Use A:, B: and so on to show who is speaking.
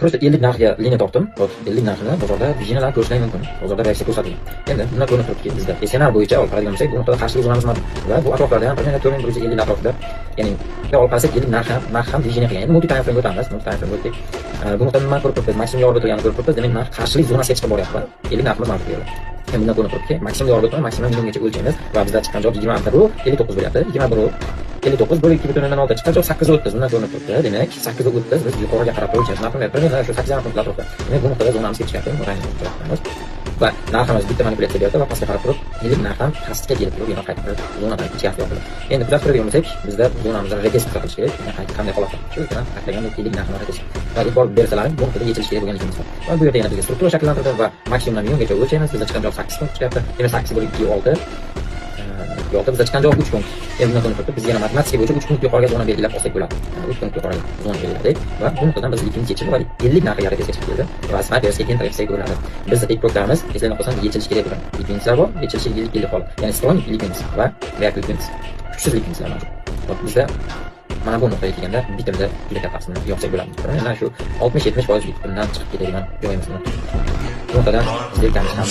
A: Просто 50 narxga liniya topdim. 50 narxini bozorda vijinalar ko'rishlari mumkin. Bozorda reaksiya ko'rsatilgan. Endi bundan ko'rinib turibdiki, bizda SNR bo'yicha olib qaraydigan bo'lsak, bu nuqtada qarshilik zonamiz mavjud. Va bu atroflarda ham primera 4150 atrofida, ya'ni olib qarasak 50 narx ham vijina qilgan. Endi multi time frame o'tamiz. Multi time frame o'tdik. Bu nuqtada nima ko'rib turibmiz? Maksimum yorib o'tganini ko'rib turibmiz. Demak, narx qarshilik zonasiga chiqib boryapti. 50 narximiz mavjud bu yerda. Endi bundan ko'rinib turibdiki, maksimum yorib o'tmay, maksimum minimumgacha o'lchaymiz va bizda chiqqan javob 20 amper bu 59 bo'lyapti. 21 59 bo'lib 2.6 chiqqan javob 830 bundan ko'rinib turibdi. Demak, 830 biz yuqoriga qarab qo'yishimiz. Napример, shu 8 amper atrofida. Demak, bu nuqtada zonamizga chiqyapti. Va narximiz bitta manipulyatsiya beryapti va pastga qarab turib, 50 narx ham pastga kelib turib, yana qaytib zonadan chiqyapti. Endi kuzatib turadigan bo'lsak, bizda zonamizni regres qilish kerak. Ya'ni qanday holatda? Shu bilan qaytagan 50 narxni regres. Va e'tibor bersalaring, bu nuqtada yechilish kerak bo'lganligimiz bor. Va bu yerda yana bizga struktura shakllantirdi va maksimumdan minimumgacha o'lchaymiz. Bizda chiqqan javob 8 punkt chiqyapti. Demak, 8 bo'lib 2 6 yo'qda bizda chiqqan javob 3 punkt. Endi bundan ko'rinib turibdi, biz yana matematika bo'yicha 3 punkt yuqoriga zona belgilab olsak bo'ladi. 3 punkt yuqoriga zona belgiladik va bu nuqtadan biz ikkinchi yechilib va 50 narxga regresga chiqib keldi. Va snipersga keyin reaksiya bo'ladi. Bizda tekproklarimiz eslanib qolsangiz yechilish kerak bo'ladi. Likvidlar bor, yechilish yillik hol. Ya'ni strong likvidlar va reaktiv likvidlar. Kuchsiz likvidlar mavjud. Bizda mana bu nuqtaga kelganda bitimda juda katta qismini yopsak bo'ladi. Mana shu 60-70% bitimdan chiqib ketadigan joyimiz bor. Bu nuqtadan zerikamiz ham